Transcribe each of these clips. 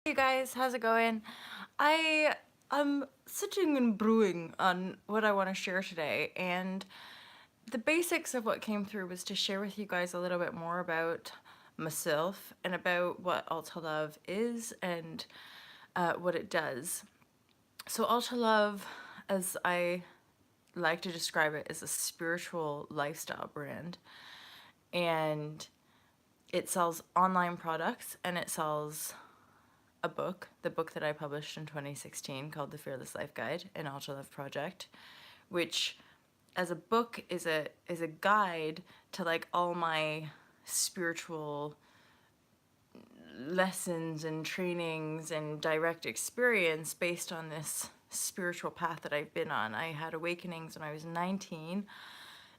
Hey guys, how's it going? I am sitting and brewing on what I want to share today, and the basics of what came through was to share with you guys a little bit more about myself and about what Alta Love is and what it does. So Alta Love, as I like to describe it, is a spiritual lifestyle brand, and it sells online products and it sells a book, the book that I published in 2016 called The Fearless Life Guide, an Ultra Love project, which as a book is a guide to like all my spiritual lessons and trainings and direct experience based on this spiritual path that I've been on. I had awakenings when I was 19.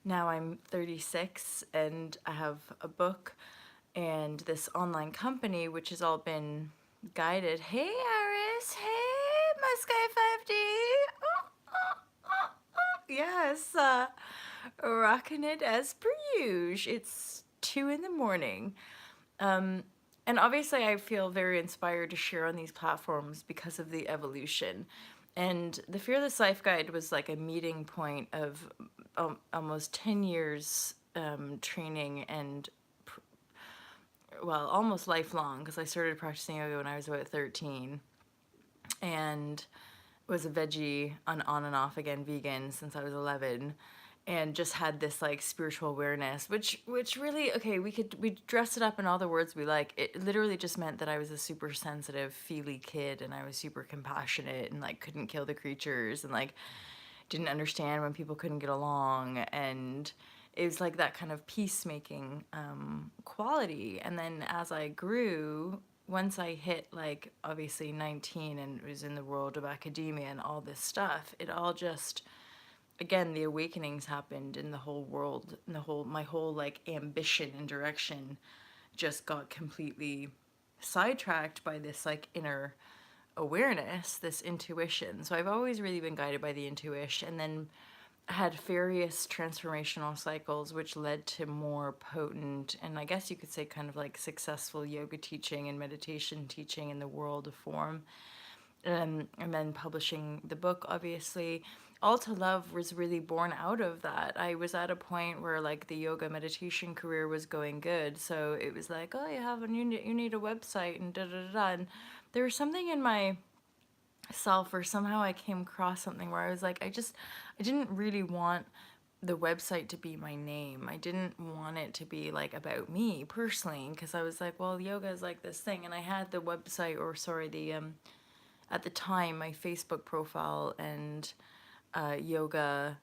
Now I'm 36 and I have a book and this online company which has all been guided. Hey Iris, hey my Sky 5D. Oh, oh, oh, oh. Yes, rocking it as per usual. It's 2 in the morning. And obviously I feel very inspired to share on these platforms because of the evolution. And the Fearless Life Guide was like a meeting point of almost 10 years training and well, almost lifelong, because I started practicing yoga when I was about 13 and was a veggie on and off again vegan since I was 11, and just had this like spiritual awareness which really, okay, we dress it up in all the words we like. It literally just meant that I was a super sensitive feely kid and I was super compassionate and like couldn't kill the creatures and like didn't understand when people couldn't get along, and it was like that kind of peacemaking quality. And then as I grew, once I hit like obviously 19 and was in the world of academia and all this stuff, it all just, again, the awakenings happened in the whole world, and my whole like ambition and direction just got completely sidetracked by this like inner awareness, this intuition. So I've always really been guided by the intuition, and then had various transformational cycles which led to more potent and I guess you could say kind of like successful yoga teaching and meditation teaching in the world of form. And then publishing the book, obviously. All to Love was really born out of that. I was at a point where like the yoga meditation career was going good, so it was like, oh, you need a website and da da da da. And there was something in my self, or somehow I came across something where I was like, I didn't really want the website to be my name. I didn't want it to be like about me personally, because I was like, well, yoga is like this thing. And I had the website, or sorry, the at the time my Facebook profile and yoga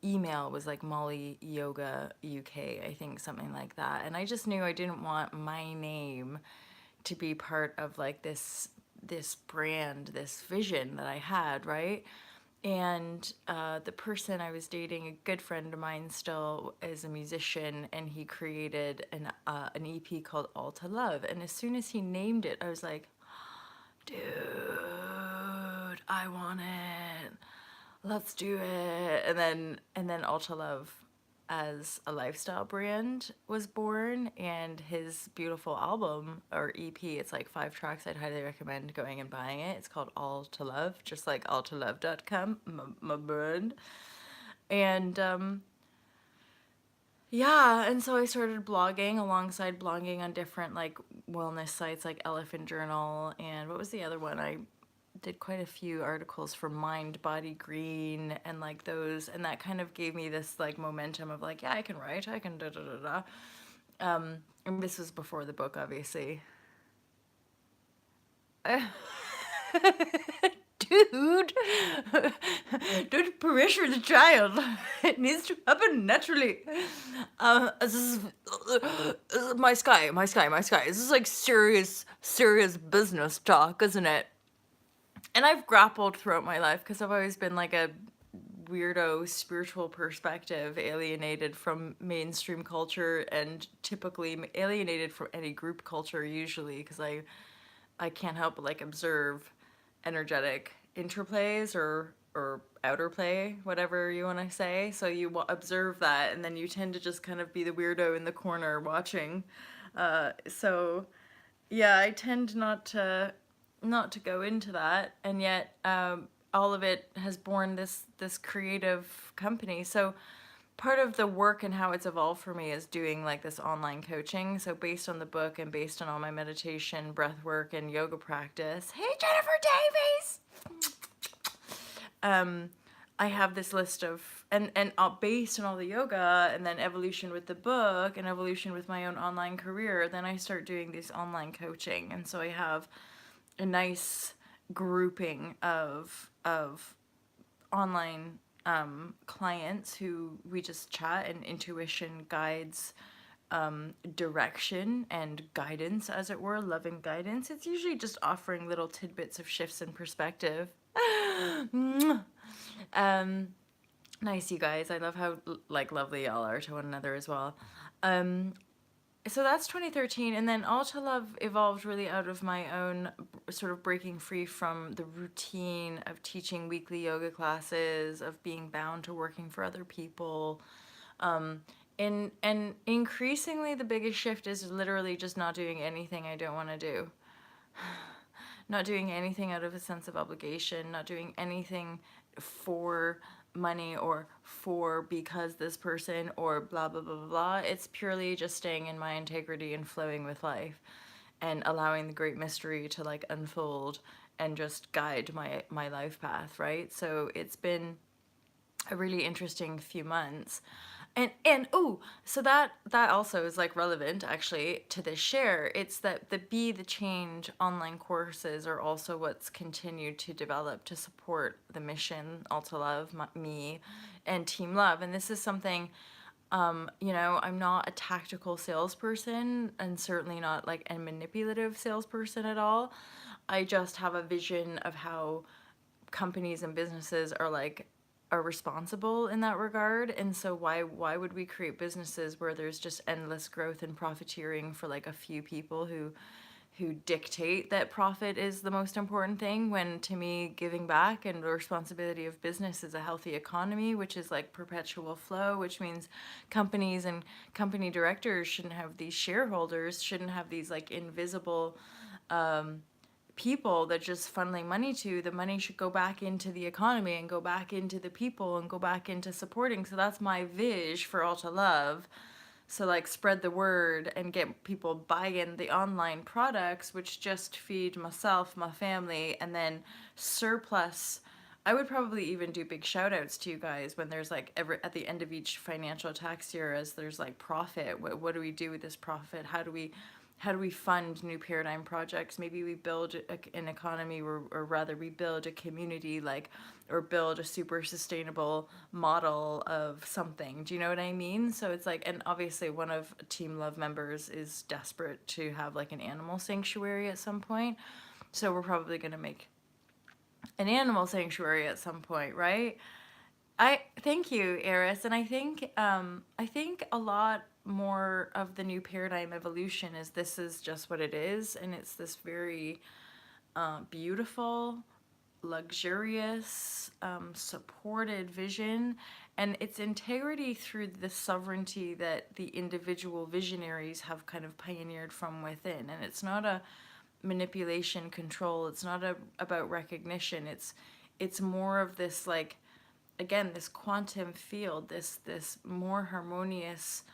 email was like Molly Yoga UK, I think, something like that. And I just knew I didn't want my name to be part of like this brand, this vision that I had, right? And the person I was dating, a good friend of mine still, is a musician, and he created an EP called All to Love. And as soon as he named it, I was like, dude, I want it. Let's do it. And then All to Love as a lifestyle brand was born, and his beautiful album or EP, it's like 5 tracks. I'd highly recommend going and buying it. It's called All to Love, just like alltolove.com, my brand. And yeah, and so I started blogging alongside blogging on different like wellness sites like Elephant Journal, and what was the other one? I did quite a few articles for Mind Body Green and like those, and that kind of gave me this like momentum of like, yeah, I can write, I can da da da da. And this was before the book, obviously. Dude, don't pressure the child. It needs to happen naturally. This is my sky, my sky, my sky. This is like serious, serious business talk, isn't it? And I've grappled throughout my life because I've always been like a weirdo spiritual perspective, alienated from mainstream culture and typically alienated from any group culture usually, because I can't help but like observe energetic interplays or outer play, whatever you want to say. So you observe that, and then you tend to just kind of be the weirdo in the corner watching. So yeah, I tend not to not to go into that, and yet all of it has borne this creative company. So part of the work and how it's evolved for me is doing like this online coaching. So based on the book and based on all my meditation, breath work, and yoga practice. Hey, Jennifer Davies! I have this list of and based on all the yoga and then evolution with the book and evolution with my own online career, then I start doing this online coaching, and so I have a nice grouping of online clients who we just chat, and intuition guides direction and guidance, as it were, loving guidance. It's usually just offering little tidbits of shifts in perspective. um, Nice, you guys. I love how like lovely y'all are to one another as well. Um, so that's 2013, and then All to Love evolved really out of my own sort of breaking free from the routine of teaching weekly yoga classes, of being bound to working for other people. And increasingly, the biggest shift is literally just not doing anything I don't want to do. Not doing anything out of a sense of obligation, not doing anything for money or for because this person or blah blah blah blah blah. It's purely just staying in my integrity and flowing with life and allowing the great mystery to like unfold and just guide my life path, right? So it's been a really interesting few months. And oh, so that also is like relevant actually to this share. It's that the Be the Change online courses are also what's continued to develop to support the mission, All to Love, me, and Team Love. And this is something, I'm not a tactical salesperson, and certainly not like a manipulative salesperson at all. I just have a vision of how companies and businesses are responsible in that regard. And so why would we create businesses where there's just endless growth and profiteering for like a few people who dictate that profit is the most important thing, when to me giving back and the responsibility of business is a healthy economy, which is like perpetual flow, which means companies and company directors shouldn't have these shareholders, shouldn't have these like invisible people that just funneling money to. The money should go back into the economy and go back into the people and go back into supporting. So that's my vision for All to Love. So like spread the word and get people buying the online products, which just feed myself, my family, and then surplus. I would probably even do big shout outs to you guys when there's like at the end of each financial tax year, as there's like profit. What do we do with this profit? How do we fund new paradigm projects? Maybe we build an economy, or rather we build a community, like, or build a super sustainable model of something. Do you know what I mean? So it's like, and obviously one of Team Love members is desperate to have like an animal sanctuary at some point. So we're probably going to make an animal sanctuary at some point, right? I thank you, Eris, and I think a lot more of the new paradigm evolution is this is just what it is, and it's this very beautiful, luxurious, supported vision, and its integrity through the sovereignty that the individual visionaries have kind of pioneered from within. And it's not a manipulation, control. It's not about recognition. It's more of this like, again, this quantum field, this more harmonious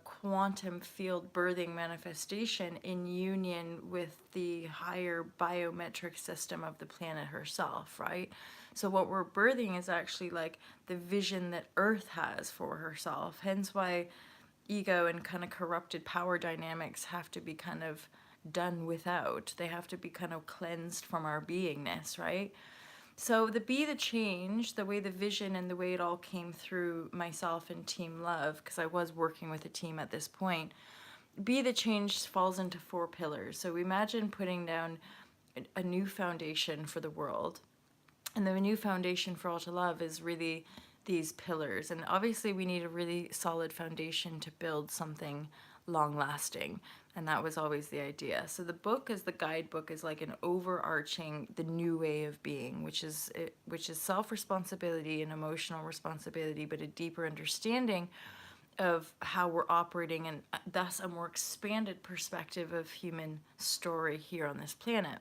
quantum field birthing manifestation in union with the higher biometric system of the planet herself, right? So what we're birthing is actually like the vision that Earth has for herself. Hence why ego and kind of corrupted power dynamics have to be kind of done without. They have to be kind of cleansed from our beingness, right? So the Be the Change, the way the vision and the way it all came through myself and Team Love, because I was working with a team at this point, Be the Change falls into 4 pillars. So imagine putting down a new foundation for the world. And the new foundation for All to Love is really these pillars. And obviously we need a really solid foundation to build something long lasting. And that was always the idea. So the book, as the guidebook, is like an overarching the new way of being, which is self-responsibility and emotional responsibility, but a deeper understanding of how we're operating, and thus a more expanded perspective of human story here on this planet.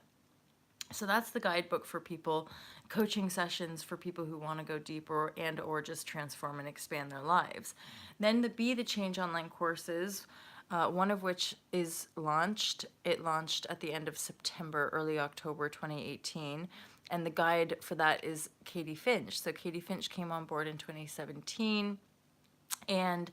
So that's the guidebook for people, coaching sessions for people who want to go deeper and or just transform and expand their lives. Then the Be the Change online courses, one of which is launched. It launched at the end of September, early October 2018. And the guide for that is Katie Finch. So Katie Finch came on board in 2017, and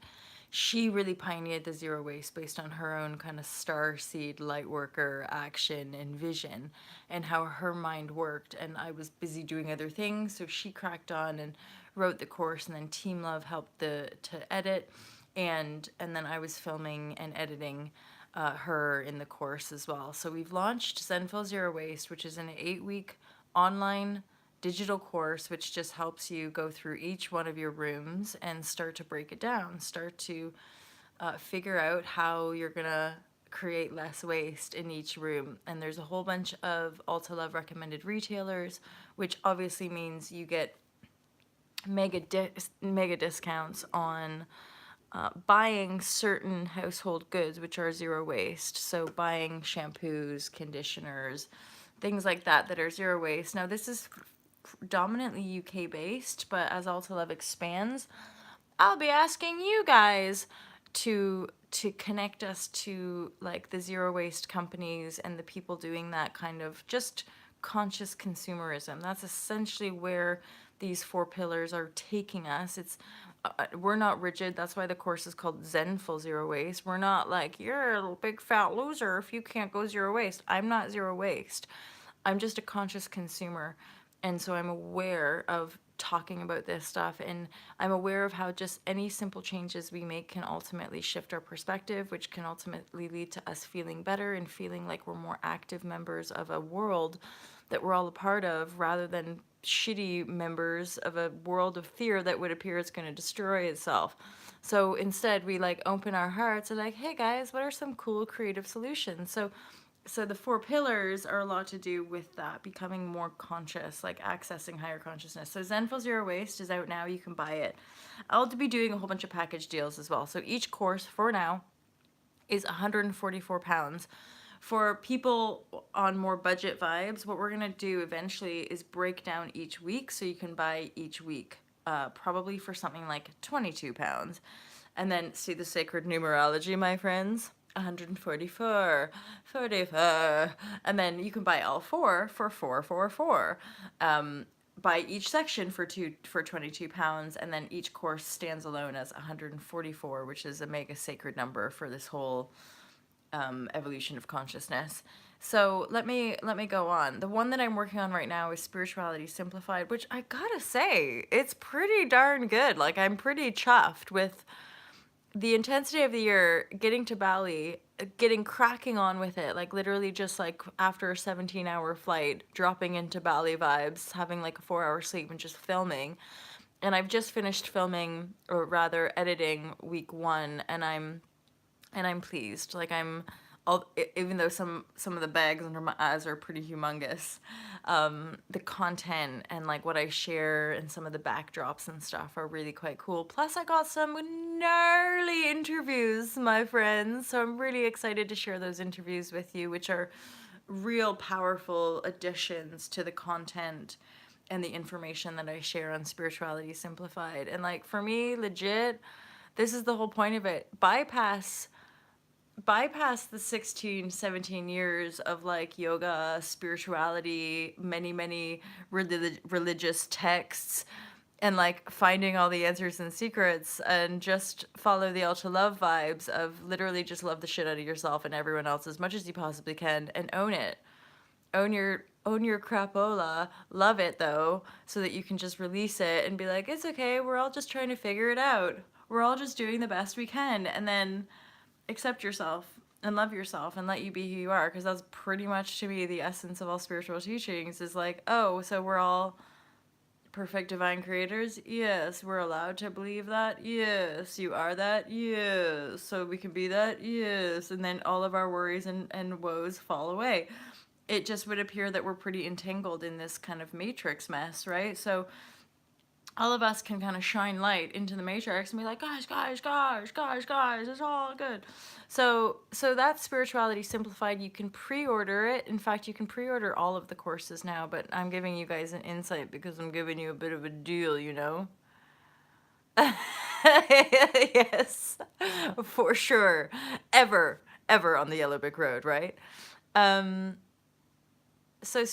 she really pioneered the zero waste based on her own kind of star seed light worker action and vision and how her mind worked. And I was busy doing other things, so she cracked on and wrote the course, and then Team Love helped to edit, and then I was filming and editing her in the course as well. So we've launched Zenful Zero Waste, which is an 8-week online digital course which just helps you go through each one of your rooms and start to break it down, start to figure out how you're gonna create less waste in each room. And there's a whole bunch of Ulta Love recommended retailers, which obviously means you get mega discounts on buying certain household goods which are zero waste. So buying shampoos, conditioners, things like that are zero waste. Now this is predominantly UK based, but as Ulta Love expands, I'll be asking you guys to connect us to like the zero waste companies and the people doing that kind of just conscious consumerism. That's essentially where these 4 pillars are taking us. It's we're not rigid. That's why the course is called Zenful Zero Waste. We're not like, you're a big fat loser if you can't go zero waste. I'm not zero waste. I'm just a conscious consumer. And so I'm aware of talking about this stuff, and I'm aware of how just any simple changes we make can ultimately shift our perspective, which can ultimately lead to us feeling better and feeling like we're more active members of a world that we're all a part of, rather than shitty members of a world of fear that would appear it's going to destroy itself. So instead we like open our hearts and like, hey guys, what are some cool creative solutions? So the 4 pillars are a lot to do with that, becoming more conscious, like accessing higher consciousness. So Zenful Zero Waste is out now. You can buy it. I'll be doing a whole bunch of package deals as well. So each course for now is £144. For people on more budget vibes, what we're going to do eventually is break down each week so you can buy each week, probably for something like £22. And then see the sacred numerology, my friends. 144, 44, and then you can buy all 4 for 444. Buy each section for £22, and then each course stands alone as 144, which is a mega sacred number for this whole evolution of consciousness. So let me go on. The one that I'm working on right now is Spirituality Simplified, which I gotta say, it's pretty darn good. Like, I'm pretty chuffed with the intensity of the year, getting to Bali, getting cracking on with it, like literally just like after a 17-hour flight, dropping into Bali vibes, having like a 4-hour sleep and just filming. And I've just finished filming, or rather editing, week 1, and I'm pleased. Like even though some of the bags under my eyes are pretty humongous, the content and like what I share and some of the backdrops and stuff are really quite cool. Plus I got some gnarly interviews, my friends. So I'm really excited to share those interviews with you, which are real powerful additions to the content and the information that I share on Spirituality Simplified. And like for me, legit, this is the whole point of it. Bypass the 16, 17 years of like yoga, spirituality, many religious texts, and like finding all the answers and secrets, and just follow the ultra love vibes of literally just love the shit out of yourself and everyone else as much as you possibly can, and own it. Own your crapola, love it though, so that you can just release it and be like, it's okay, we're all just trying to figure it out. We're all just doing the best we can, and then accept yourself and love yourself and let you be who you are, because that's pretty much to me the essence of all spiritual teachings, is like, oh, so we're all perfect divine creators? Yes. We're allowed to believe that? Yes. You are that? Yes. So we can be that? Yes. And then all of our worries and woes fall away. It just would appear that we're pretty entangled in this kind of matrix mess, right? So all of us can kind of shine light into the matrix and be like, guys, it's all good. So that's Spirituality Simplified. You can pre-order it. In fact, you can pre-order all of the courses now, but I'm giving you guys an insight because I'm giving you a bit of a deal, you know? Yes, for sure. Ever on the Yellow Brick Road, right? Um, so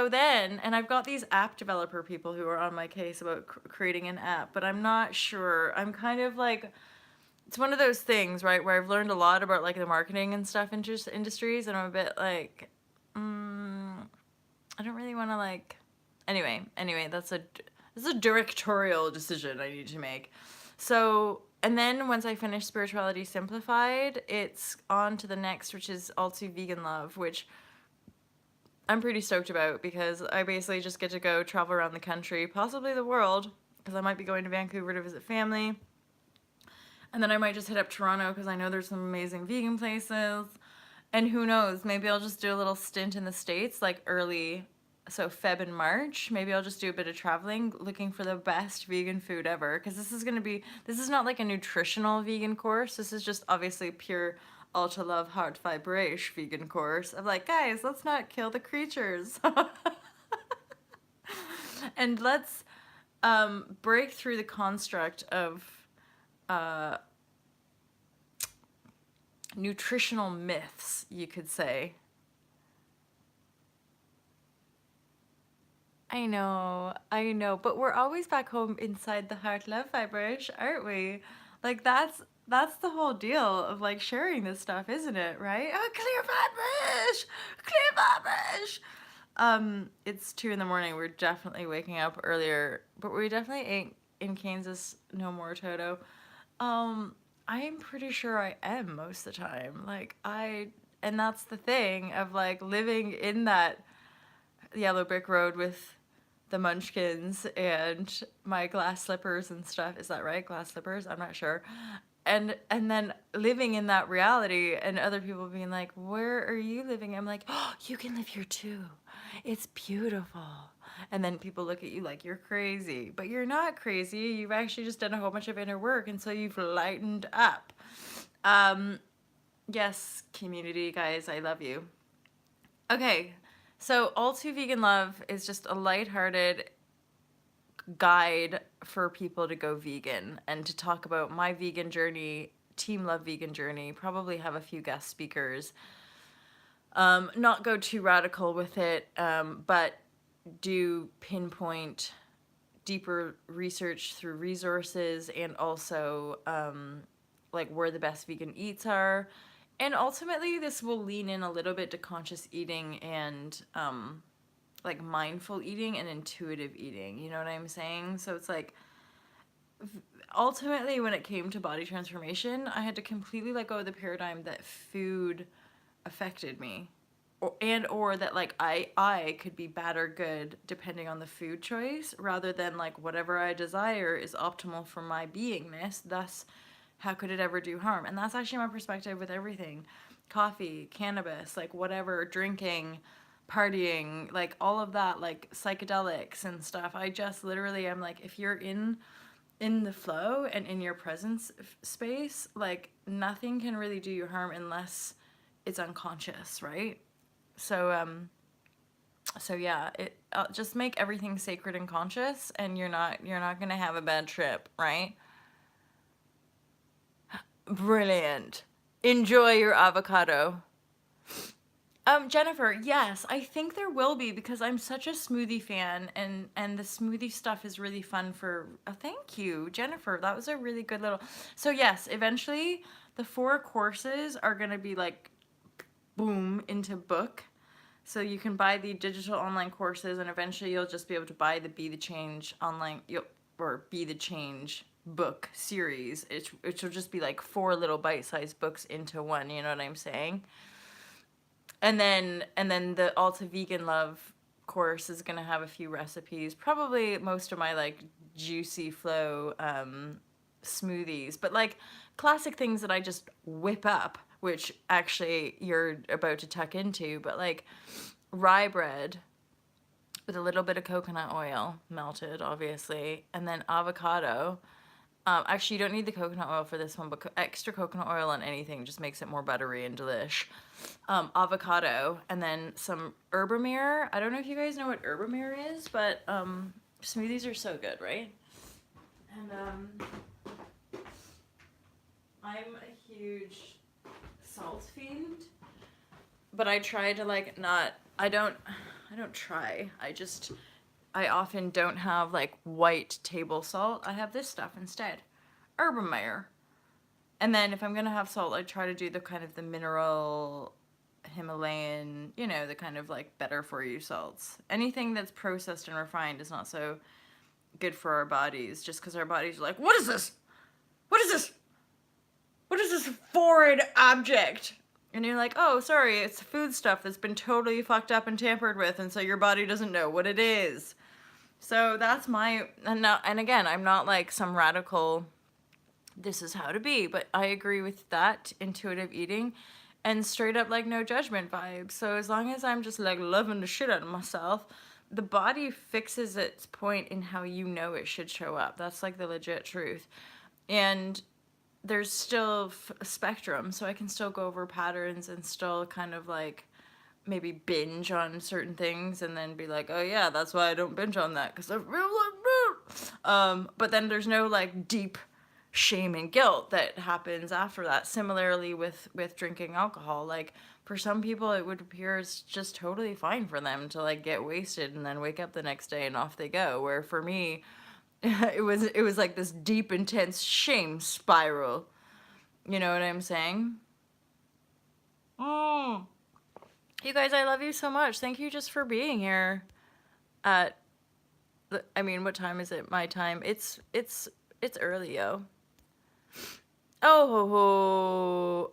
then, and I've got these app developer people who are on my case about creating an app, but I'm not sure. I'm kind of like, it's one of those things, right, where I've learned a lot about like the marketing and stuff industries, and I'm a bit like, I don't really want to like, anyway, that's a directorial decision I need to make. So, and then once I finish Spirituality Simplified, it's on to the next, which is Also Vegan Love, which I'm pretty stoked about because I basically just get to go travel around the country, possibly the world, because I might be going to Vancouver to visit family. And then I might just hit up Toronto because I know there's some amazing vegan places. And who knows, maybe I'll just do a little stint in the States, like early, so Feb and March. Maybe I'll just do a bit of traveling, looking for the best vegan food ever. Because this is not like a nutritional vegan course. This is just obviously pure ultra love heart vibrashe vegan course of like, guys, let's not kill the creatures. And let's break through the construct of nutritional myths, you could say. I know, but we're always back home inside the heart love vibrashe, aren't we? Like that's the whole deal of like sharing this stuff, isn't it? Right? Oh, clear vibrashe. It's 2 a.m. We're definitely waking up earlier, but we definitely ain't in Kansas no more, Toto. I'm pretty sure I am most of the time. And that's the thing of like living in that yellow brick road with the munchkins and my glass slippers and stuff. Is that right? Glass slippers? I'm not sure. And then living in that reality and other people being like, where are you living? I'm like, oh, you can live here too. It's beautiful. And then people look at you like you're crazy, but you're not crazy. You've actually just done a whole bunch of inner work, and so you've lightened up. Yes, community guys, I love you. Okay, so All Too Vegan Love is just a lighthearted guide for people to go vegan and to talk about my vegan journey, Team Love vegan journey, probably have a few guest speakers. Not go too radical with it, but do pinpoint deeper research through resources and also like where the best vegan eats are. And ultimately, this will lean in a little bit to conscious eating and like mindful eating and intuitive eating. You know what I'm saying? So it's like, ultimately, when it came to body transformation, I had to completely let go of the paradigm that food affected me. Or that like I could be bad or good depending on the food choice, rather than like whatever I desire is optimal for my beingness, thus how could it ever do harm? And that's actually my perspective with everything. Coffee, cannabis, like whatever, drinking, partying, like all of that, like psychedelics and stuff. I just literally am like, if you're in the flow and in your presence space, like nothing can really do you harm unless it's unconscious, right? So yeah, just make everything sacred and conscious, and you're not gonna have a bad trip, right? Brilliant. Enjoy your avocado. Jennifer, yes, I think there will be because I'm such a smoothie fan, and the smoothie stuff is really fun for. Oh, thank you, Jennifer. That was a really good little. So yes, eventually the 4 courses are gonna be like boom into book. So you can buy the digital online courses, and eventually you'll just be able to buy the Be the Change online or Be the Change book series. It will just be like 4 little bite-sized books into one. You know what I'm saying? And then the Alta Vegan Love course is gonna have a few recipes. Probably most of my like juicy flow smoothies, but like classic things that I just whip up, which actually you're about to tuck into, but like rye bread. with a little bit of coconut oil, melted, obviously, and then avocado. Actually, you don't need the coconut oil for this one, but extra coconut oil on anything just makes it more buttery and delish. Avocado, and then some herbamere. I don't know if you guys know what herbamere is, but smoothies are so good, right? And I'm a huge salt fiend, but I try to like not. I don't try. I often don't have like white table salt. I have this stuff instead, herbamere. And then if I'm gonna have salt, I try to do the kind of the mineral Himalayan, you know, the kind of like better for you salts. Anything that's processed and refined is not so good for our bodies, just because our bodies are like, what is this? What is this? What is this foreign object? And you're like, oh, sorry, it's food stuff that's been totally fucked up and tampered with, and so your body doesn't know what it is. So that's my, and again, I'm not like some radical, this is how to be, but I agree with that intuitive eating and straight up like no judgment vibes. So as long as I'm just like loving the shit out of myself, the body fixes its point in how you know it should show up. That's like the legit truth. And there's still a spectrum, so I can still go over patterns and still kind of like maybe binge on certain things and then be like, oh yeah, that's why I don't binge on that, because I feel like but then there's no like deep shame and guilt that happens after that. Similarly with drinking alcohol, like for some people it would appear it's just totally fine for them to like get wasted and then wake up the next day and off they go, where for me it was like this deep intense shame spiral. You know what I'm saying? You guys, I love you so much. Thank you just for being here at I mean, what time is it? My time. It's early, yo. Oh,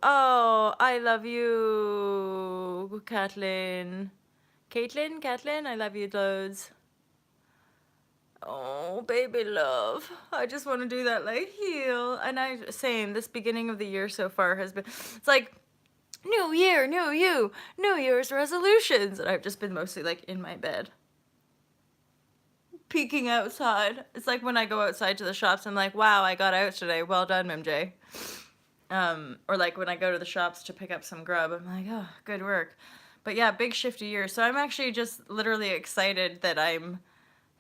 I love you, Caitlin, I love you loads. Oh, baby love. I just want to do that like heel. And same, this beginning of the year so far has been, it's like, new year, new you, New Year's resolutions. And I've just been mostly like in my bed, peeking outside. It's like when I go outside to the shops, I'm like, wow, I got out today. Well done, MJ. Or like when I go to the shops to pick up some grub, I'm like, oh, good work. But yeah, big shifty year. So I'm actually just literally excited that I'm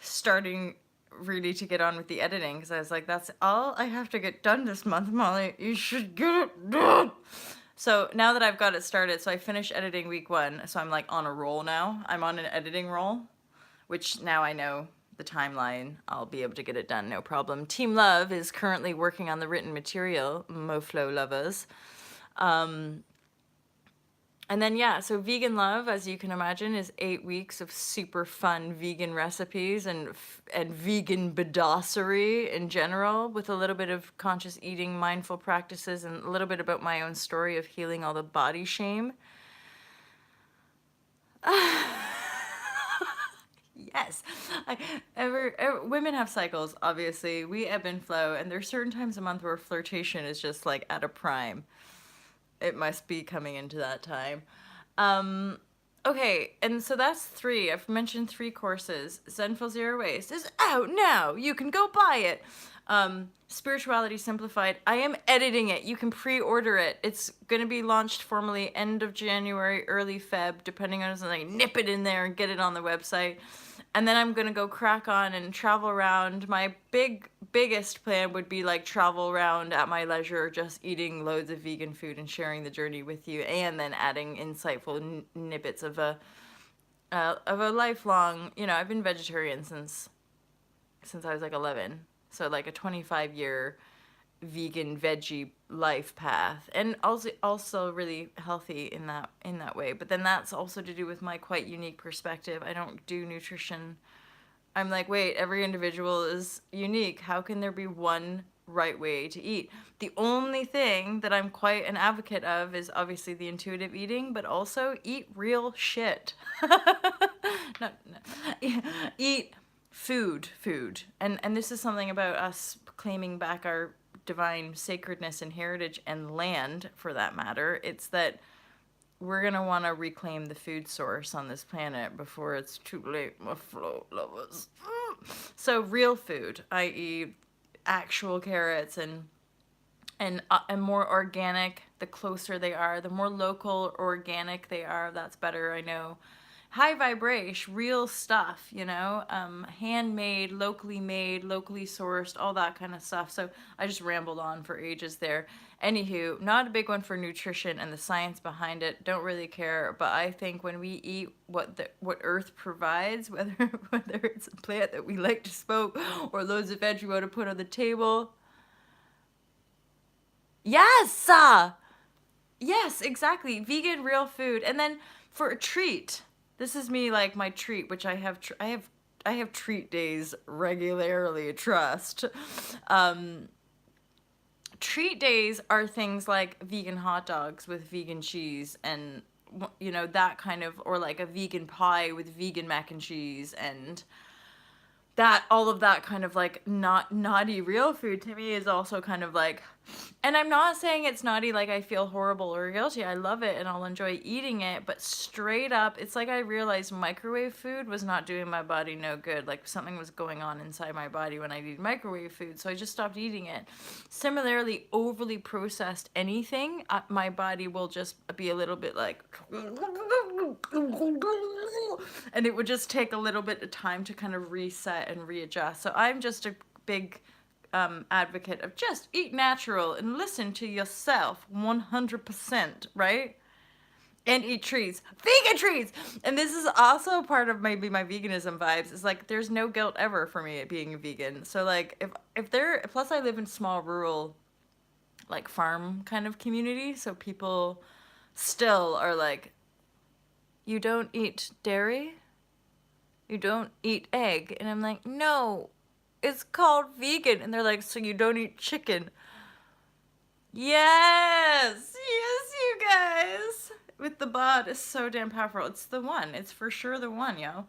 starting really to get on with the editing, because I was like, that's all I have to get done this month, Molly. You should get it done. So now that I've got it started, so I finished editing week 1, so I'm like on a roll now. I'm on an editing roll, which now I know the timeline, I'll be able to get it done, no problem. Team Love is currently working on the written material, MoFlo lovers. And then, yeah, so Vegan Love, as you can imagine, is 8 weeks of super fun vegan recipes and vegan badassery in general, with a little bit of conscious eating, mindful practices, and a little bit about my own story of healing all the body shame. Yes. Women have cycles, obviously. We ebb and flow, and there's certain times a month where flirtation is just like at a prime. It must be coming into that time. Okay, and so that's 3. I've mentioned 3 courses. Zenful Zero Waste is out now. You can go buy it. Spirituality Simplified. I am editing it. You can pre-order it. It's going to be launched formally end of January, early Feb, depending on something. Nip it in there and get it on the website. And then I'm going to go crack on and travel around. My biggest plan would be like travel around at my leisure, just eating loads of vegan food and sharing the journey with you, and then adding insightful snippets of a lifelong, you know, I've been vegetarian since I was like 11. So like a 25-year vegan veggie life path, and also really healthy in that way. But then that's also to do with my quite unique perspective. I don't do nutrition. I'm like, wait, every individual is unique. How can there be one right way to eat? The only thing that I'm quite an advocate of is obviously the intuitive eating, but also eat real shit. No. Eat food. And this is something about us claiming back our divine sacredness and heritage and land, for that matter. It's that we're gonna want to reclaim the food source on this planet before it's too late, my float lovers. So real food, i.e., actual carrots and more organic. The closer they are, the more local, organic they are, that's better. I know. High vibrashe, real stuff, you know, handmade, locally sourced, all that kind of stuff. So I just rambled on for ages there. Anywho, not a big one for nutrition and the science behind it. Don't really care, but I think when we eat what Earth provides, whether it's a plant that we like to smoke or loads of veg we want to put on the table. Yes, yes, exactly. Vegan, real food, and then for a treat. This is me, like my treat, which I have treat days regularly. Trust. Um, Treat days are things like vegan hot dogs with vegan cheese and you know that kind of, or like a vegan pie with vegan mac and cheese and that, all of that kind of like not naughty real food to me is also kind of like, and I'm not saying it's naughty like I feel horrible or guilty. I love it and I'll enjoy eating it, but straight up it's like I realized microwave food was not doing my body no good. Like something was going on inside my body when I eat microwave food, so I just stopped eating it. Similarly, overly processed anything, my body will just be a little bit like and it would just take a little bit of time to kind of reset and readjust. So I'm just a big advocate of just eat natural and listen to yourself 100%, right? And eat trees, vegan trees. And this is also part of maybe my veganism vibes. Is like there's no guilt ever for me at being a vegan. So like if there, plus I live in small rural like farm kind of community, so people still are like, you don't eat dairy? You don't eat egg? And I'm like, no, it's called vegan. And they're like, so you don't eat chicken? Yes, you guys. With the bod is so damn powerful. It's the one. It's for sure the one, yo.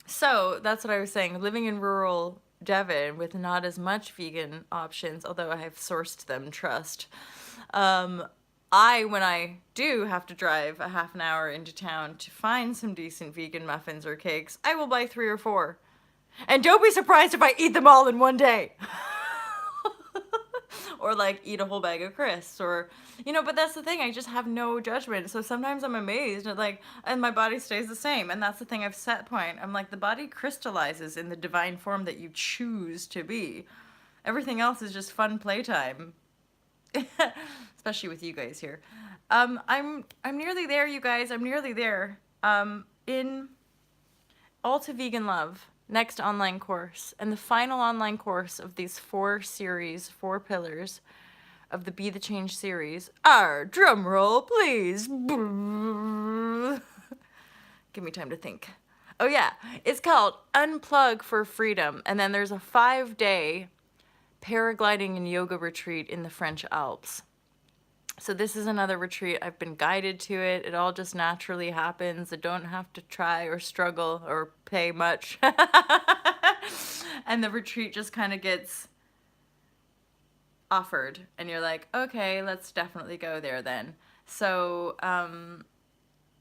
So that's what I was saying. Living in rural Devon with not as much vegan options, although I have sourced them, trust. When I do have to drive a half an hour into town to find some decent vegan muffins or cakes, I will buy 3 or 4. And don't be surprised if I eat them all in one day. Or like eat a whole bag of crisps, or, you know, but that's the thing, I just have no judgment. So sometimes I'm amazed at like, and my body stays the same. And that's the thing I've set point. I'm like, the body crystallizes in the divine form that you choose to be. Everything else is just fun playtime. Especially with you guys here. I'm nearly there, you guys. I'm nearly there. In All to Vegan Love, next online course, and the final online course of these 4 pillars of the Be the Change series are, drum roll, please. Give me time to think. Oh yeah, it's called Unplug for Freedom, and then there's a 5-day paragliding and yoga retreat in the French Alps. So this is another retreat. I've been guided to it. It all just naturally happens. I don't have to try or struggle or pay much. And the retreat just kind of gets offered. And you're like, okay, let's definitely go there then. So,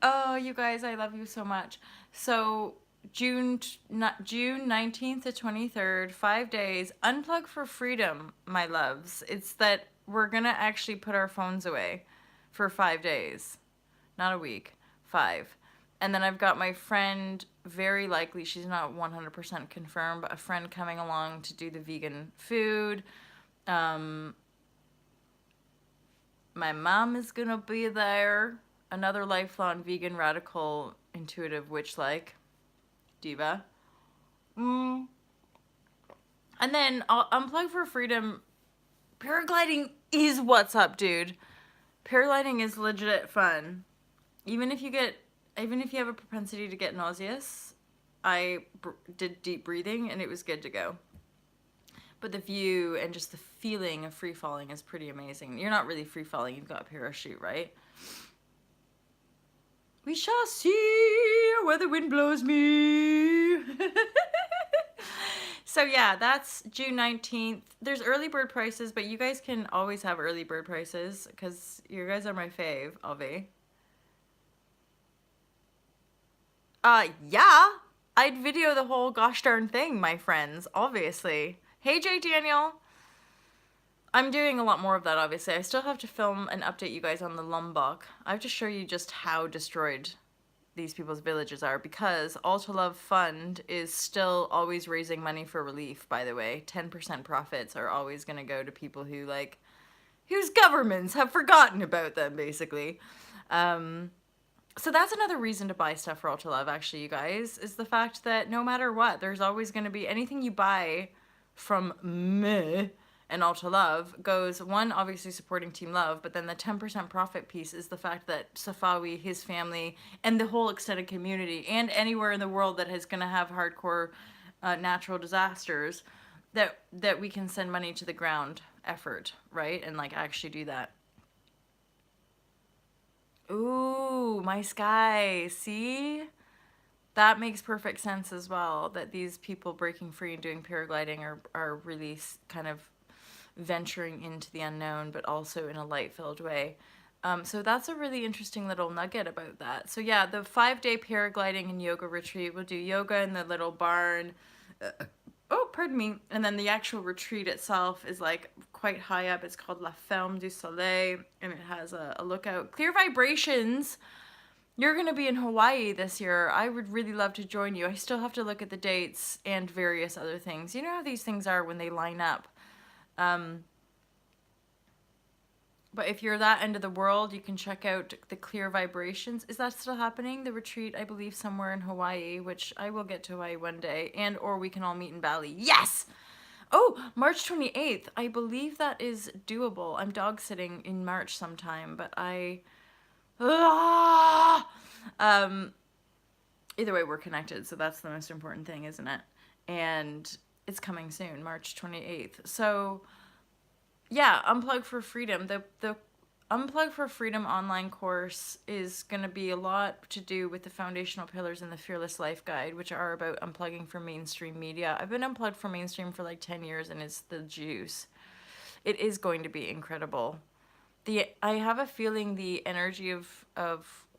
oh, you guys, I love you so much. So June 19th to 23rd, 5 days, Unplug for Freedom, my loves. It's that we're going to actually put our phones away for 5 days. Not a week, 5. And then I've got my friend, very likely, she's not 100% confirmed, but a friend coming along to do the vegan food. My mom is going to be there. Another lifelong vegan, radical, intuitive, witch-like diva. And then Unplug for Freedom. Paragliding is what's up, dude. Paragliding is legit fun. Even if you have a propensity to get nauseous, I did deep breathing and it was good to go. But the view and just the feeling of free falling is pretty amazing. You're not really free falling, you've got a parachute, right? We shall see where the wind blows me. So yeah, that's June 19th. There's early bird prices, but you guys can always have early bird prices because you guys are my fave, Avi. Yeah. I'd video the whole gosh darn thing, my friends, obviously. Hey, Jay Daniel. I'm doing a lot more of that, obviously. I still have to film and update you guys on the Lombok. I have to show you just how destroyed these people's villages are because All to Love Fund is still always raising money for relief, by the way. 10% profits are always going to go to people who, like, whose governments have forgotten about them, basically. Um, so that's another reason to buy stuff for All to Love, actually, you guys, is the fact that no matter what, there's always going to be anything you buy from me and All to Love goes, one, obviously supporting Team Love, but then the 10% profit piece is the fact that Safawi, his family, and the whole extended community, and anywhere in the world that is going to have hardcore natural disasters, that we can send money to the ground effort, right? And like actually do that. Ooh, my sky. See? That makes perfect sense as well. That these people breaking free and doing paragliding are really kind of venturing into the unknown, but also in a light filled way. So that's a really interesting little nugget about that. So, yeah, the 5-day paragliding and yoga retreat, we'll do yoga in the little barn. Oh, pardon me. And then the actual retreat itself is like quite high up. It's called La Ferme du Soleil, and it has a lookout. Clear vibrations. You're going to be in Hawaii this year. I would really love to join you. I still have to look at the dates and various other things. You know how these things are when they line up. But if you're that end of the world, you can check out the Clear Vibrations. Is that still happening? The retreat, I believe, somewhere in Hawaii, which I will get to Hawaii one day. And or we can all meet in Bali. Yes! Oh, March 28th. I believe that is doable. I'm dog sitting in March sometime, but I... Ah! Either way, we're connected, so that's the most important thing, isn't it? And it's coming soon, March 28th. So... yeah, Unplug for Freedom. The Unplug for Freedom online course is going to be a lot to do with the foundational pillars in the Fearless Life Guide, which are about unplugging from mainstream media. I've been unplugged from mainstream for like 10 years and it's the juice. It is going to be incredible. I have a feeling the energy of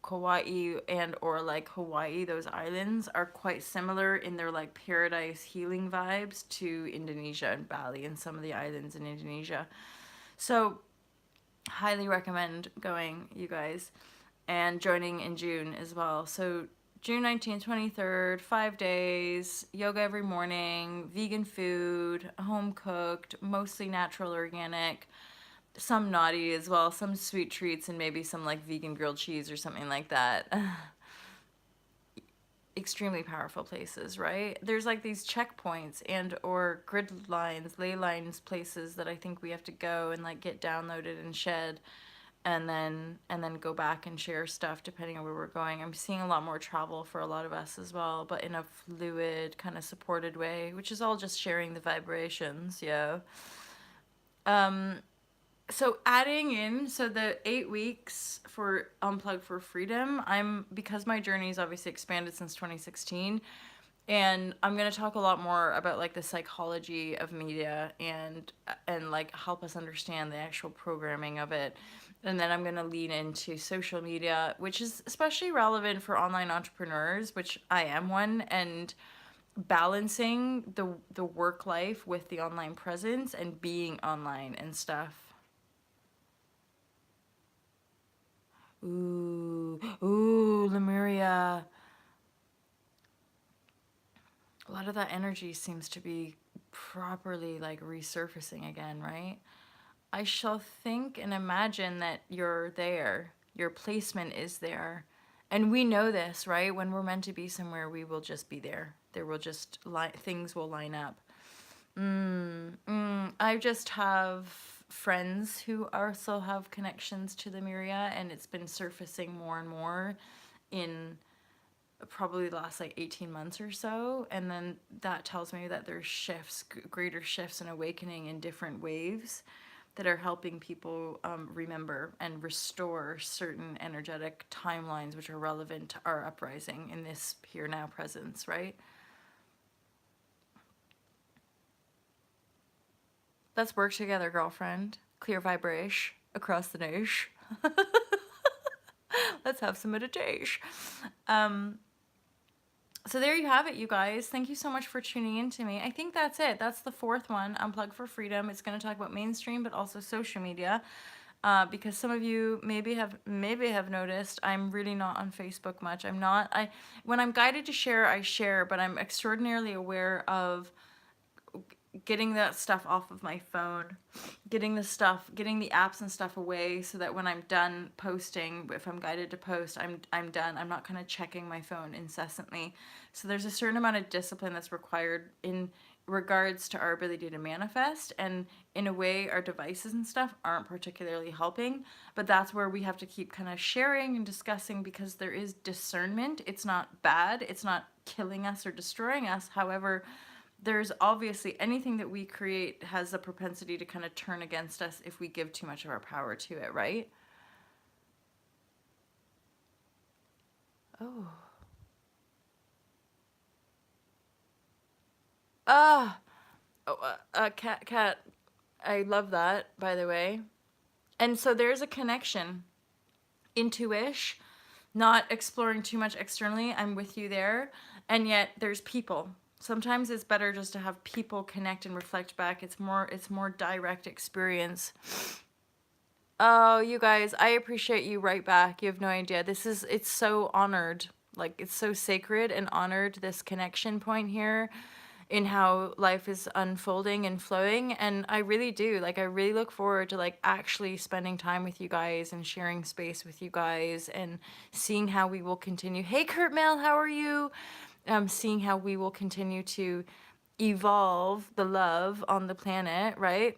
Kauai and or like Hawaii, those islands are quite similar in their like paradise healing vibes to Indonesia and Bali and some of the islands in Indonesia. So highly recommend going, you guys, and joining in June as well. So June 19th, 23rd, 5 days, yoga every morning, vegan food, home cooked, mostly natural, organic, some naughty as well, some sweet treats, and maybe some like vegan grilled cheese or something like that. Extremely powerful places, right? There's like these checkpoints and or grid lines, ley lines, places that I think we have to go and like get downloaded and shed and then go back and share stuff depending on where we're going. I'm seeing a lot more travel for a lot of us as well, but in a fluid, kind of supported way, which is all just sharing the vibrations, yeah. So adding in, so the 8 weeks for Unplug for Freedom, because my journey's obviously expanded since 2016, and I'm going to talk a lot more about like the psychology of media and like help us understand the actual programming of it. And then I'm going to lean into social media, which is especially relevant for online entrepreneurs, which I am one, and balancing the work life with the online presence and being online and stuff. Ooh, Lemuria. A lot of that energy seems to be properly like resurfacing again, right? I shall think and imagine that you're there. Your placement is there. And we know this, right? When we're meant to be somewhere, we will just be there. There will just, things will line up. I just have friends who also have connections to Lemuria, and it's been surfacing more and more in probably the last like 18 months or so. And then that tells me that there's shifts, greater shifts and awakening in different waves that are helping people remember and restore certain energetic timelines which are relevant to our uprising in this here now presence, right? Let's work together, girlfriend. Clear vibrashe across the niche. Let's have some meditation. So there you have it, you guys. Thank you so much for tuning in to me. I think that's it. That's the fourth one, Unplug for Freedom. It's going to talk about mainstream, but also social media. Because some of you maybe have noticed I'm really not on Facebook much. When I'm guided to share, I share, but I'm extraordinarily aware of getting that stuff off of my phone, getting the apps and stuff away, so that when I'm done posting, if I'm guided to post, I'm done. I'm not kind of checking my phone incessantly. So there's a certain amount of discipline that's required in regards to our ability to manifest, and in a way our devices and stuff aren't particularly helping, but that's where we have to keep kind of sharing and discussing, because there is discernment. It's not bad, it's not killing us or destroying us. However, there's obviously anything that we create has a propensity to kind of turn against us if we give too much of our power to it, right? Oh. Ah. Oh, cat. I love that, by the way. And so there's a connection. Intuish, not exploring too much externally. I'm with you there. And yet there's people. Sometimes it's better just to have people connect and reflect back. It's more direct experience. Oh, you guys, I appreciate you right back. You have no idea. It's so honored. Like, it's so sacred and honored, this connection point here in how life is unfolding and flowing. And I really do. Like, I really look forward to, like, actually spending time with you guys and sharing space with you guys and seeing how we will continue. Hey, Kurt Mel, how are you? Seeing how we will continue to evolve the love on the planet, right?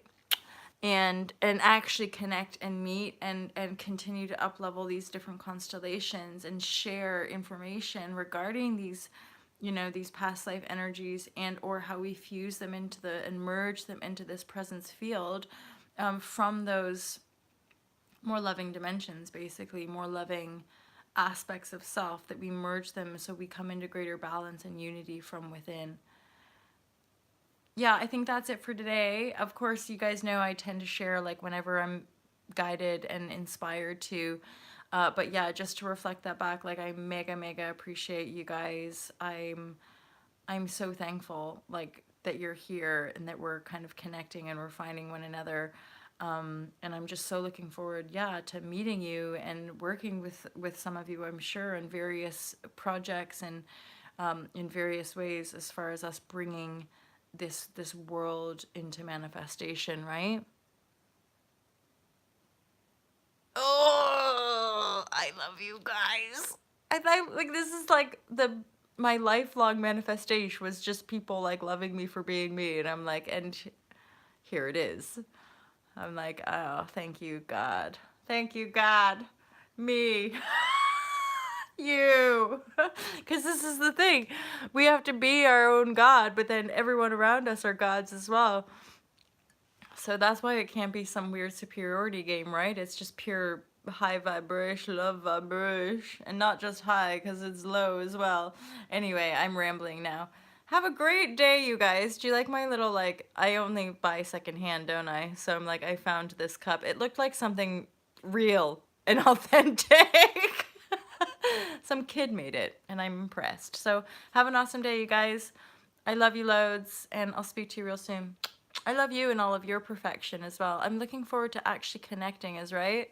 And actually connect and meet and continue to up level these different constellations and share information regarding these, these past life energies, and or how we fuse them into and merge them into this presence field, from those more loving dimensions, basically more loving aspects of self, that we merge them so we come into greater balance and unity from within. Yeah, I think that's it for today. Of course, you guys know I tend to share, like, whenever I'm guided and inspired to. But yeah, just to reflect that back, like, I mega appreciate you guys. I'm so thankful, like, that you're here and that we're kind of connecting and we're finding one another. And I'm just so looking forward, yeah, to meeting you and working with some of you, I'm sure, in various projects and in various ways, as far as us bringing this world into manifestation, right? Oh, I love you guys. Like, this is like my lifelong manifestation was just people, like, loving me for being me, and I'm like, and here it is. I'm like, oh, thank you, God. Thank you, God. Me. You. Because this is the thing. We have to be our own God, but then everyone around us are gods as well. So that's why it can't be some weird superiority game, right? It's just pure high vibration, love vibration. And not just high, because it's low as well. Anyway, I'm rambling now. Have a great day, you guys. Do you like my little, like, I only buy secondhand, don't I? So I'm like, I found this cup. It looked like something real and authentic. Some kid made it, and I'm impressed. So have an awesome day, you guys. I love you loads, and I'll speak to you real soon. I love you and all of your perfection as well. I'm looking forward to actually connecting, is right.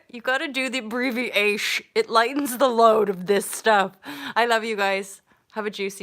You gotta do the abbreviation. It lightens the load of this stuff. I love you guys. Have a juicy